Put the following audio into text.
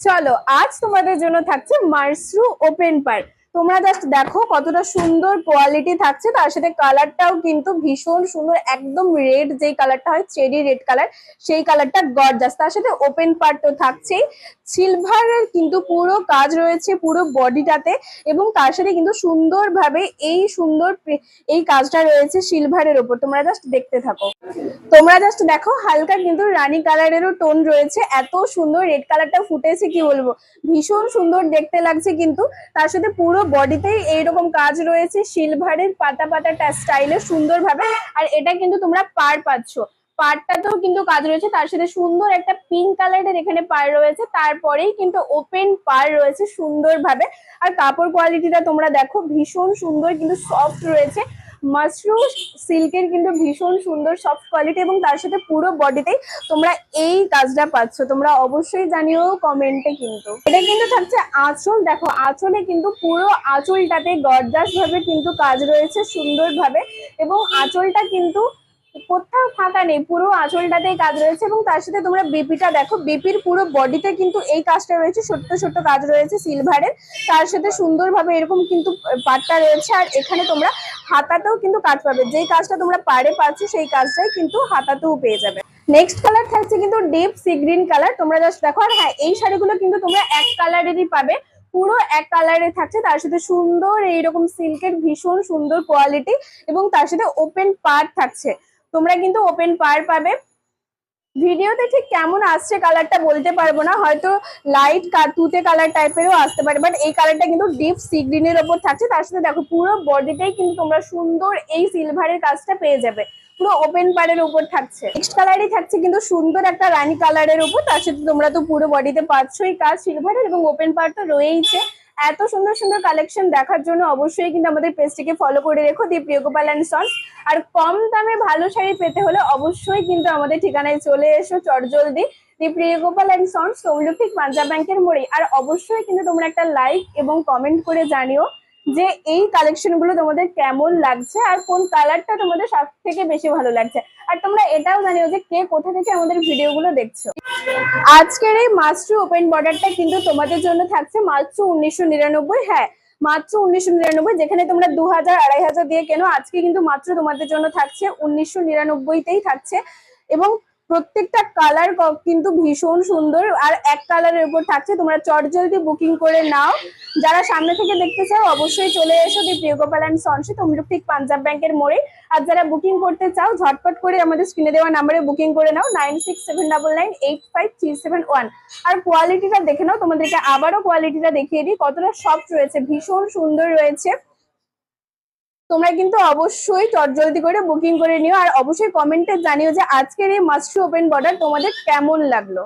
চলো আজ তোমাদের জন্য থাকছে মাশরু ওপেন পার। তোমরা জাস্ট দেখো কতটা সুন্দর কোয়ালিটি থাকছে, তার সাথে কালারটাও কিন্তু ভীষণ সুন্দর, একদম রেড যেই কালারটা হয় চেরি রেড কালার, সেই কালারটা গর্জাস। তার সাথে ওপেন পার্ট তো থাকছেই, সিলভারের কিন্তু পুরো কাজ রয়েছে পুরো বডিটাতে, এবং তার সাথে কিন্তু সুন্দরভাবে এই কাজটা রয়েছে সিলভারের ওপর। তোমরা জাস্ট দেখতে থাকো, তোমরা জাস্ট দেখো হালকা কিন্তু রানী কালারেরও টোন রয়েছে, এত সুন্দর রেড কালারটা ফুটেছে কি বলবো, ভীষণ সুন্দর দেখতে লাগছে। কিন্তু তার সাথে পুরো বডিতেই এইরকম কাজ রয়েছে সিলভারের পাতা পাতা স্টাইলে সুন্দরভাবে। আর এটা কিন্তু তোমরা পার পাচ্ছ, পাড়টাতেও কিন্তু কাজ রয়েছে, তার সাথে সুন্দর একটা পিঙ্ক কালারের এখানে পার রয়েছে, তারপরেই কিন্তু ওপেন পার রয়েছে সুন্দরভাবে। আর কাপড় কোয়ালিটিটা তোমরা দেখো ভীষণ সুন্দর, কিন্তু সফট রয়েছে। মাশরু সিল্কের কিন্তু ভীষণ সুন্দর সফট কোয়ালিটি, এবং তার সাথে পুরো বডিতেই তোমরা এই কাজটা পাচ্ছ। তোমরা অবশ্যই জানিও কমেন্টে। কিন্তু এটা কিন্তু থাকছে আঁচল, দেখো আঁচলে কিন্তু পুরো আঁচলটাতে গর্জাস ভাবে কিন্তু কাজ রয়েছে সুন্দরভাবে, এবং আঁচলটা কিন্তু কোথাও ফাঁকা নেই, পুরো আঁচলটাতেই কাজ রয়েছে। এবং তার সাথে তোমরা বিপিটা দেখো, বিপির পুরো বডিতে কিন্তু এই কাজটা রয়েছে, ছোট্ট ছোট্ট কাজ রয়েছে সিলভারের, তার সাথে সুন্দরভাবে এরকম কিন্তু পাটটা রয়েছে। আর এখানে তোমরা হাতাতেও কিন্তু কাজ পাবে, যেই কাজটা তোমরা পাড়ে পাচ্ছ সেই কাজটাই কিন্তু হাতাতেও পেয়ে যাবে। নেক্সট কালার থাকছে কিন্তু ডিপ সি গ্রিন কালার, তোমরা জাস্ট দেখো। আর হ্যাঁ, এই শাড়িগুলো কিন্তু তোমরা এক কালারেরই পাবে, পুরো এক কালারে থাকছে, তার সাথে সুন্দর এইরকম সিল্কের ভীষণ সুন্দর কোয়ালিটি, এবং তার সাথে ওপেন পার থাকছে। তোমরা কিন্তু ওপেন পার পাবে। ভিডিওতে ঠিক কেমন আসছে কালারটা বলতে পারবো না, হয়তো লাইট তুতে কালার টাইপেরও আসতে পারে, বাট এই কালারটা কিন্তু ডিপ সি গ্রিনের ওপর থাকছে। তার সাথে দেখো পুরো বডিটাই কিন্তু তোমরা সুন্দর এই সিলভারের কাজটা পেয়ে যাবে, পুরো ওপেন পারের উপর থাকছে। নেক্সট কালারই থাকছে কিন্তু সুন্দর একটা রানী কালারের উপর, তার সাথে তোমরা তো পুরো বডিতে পাচ্ছই কাজ সিলভারের, এবং ওপেন পার তো রয়েইছে। এত সুন্দর সুন্দর কালেকশন দেখার জন্য অবশ্যই কিন্তু আমাদের পেজটিকে ফলো করে রেখো, দি প্রিয়গোপাল অ্যান্ড সন্স। আর কম দামে ভালো শাড়ি পেতে হলে অবশ্যই কিন্তু আমাদের ঠিকানায় চলে এসো চটজলদি, দি প্রিয়গোপাল অ্যান্ড সন্স, তমলুক পাঞ্জাব ব্যাংকের মোড়ে। আর অবশ্যই কিন্তু তোমরা একটা লাইক এবং কমেন্ট করে জানিও যে এই কালেকশন গুলো তোমাদের কেমন লাগছে, আর কোন কালারটা তোমাদের সব থেকে বেশি ভালো লাগছে। আর তোমরা এটাও জানিও যে কে কোথা থেকে আমাদের ভিডিওগুলো দেখছো। আজকের এই মাশরু ওপেন বর্ডারটা কিন্তু তোমাদের জন্য থাকছে মাত্র 1999। হ্যাঁ, মাত্র 1999, যেখানে তোমরা 2000 2500 দিয়ে কেনো, আজকে কিন্তু মাত্র তোমাদের জন্য থাকছে 1999তেই থাকছে। এবং প্রত্যেকটা কালার কিন্তু ভীষণ সুন্দর, আর এক কালারের উপর থাকছে। তোমরা চটজলদি বুকিং করে নাও, যারা সামনে থেকে দেখতে চাও অবশ্যই চলে এসো দি প্রিয়গোপাল অ্যান্ড সন্সে, তমলুক পাঞ্জাব ব্যাংকের মোড়ে। আর যারা বুকিং করতে চাও ঝটপট করে আমাদের স্ক্রিনে দেওয়া নাম্বারে বুকিং করে নাও, 9679985371। আর কোয়ালিটিটা দেখে নাও, তোমাদেরকে আবারও কোয়ালিটিটা দেখিয়ে দিই কতটা সফট রয়েছে, ভীষণ সুন্দর রয়েছে। তোমরা কিন্তু অবশ্যই চটজলদি করে বুকিং করে নিও, আর অবশ্যই কমেন্টে জানিও যে আজকের এই মাশরু ওপেন বর্ডার তোমাদের কেমন লাগলো।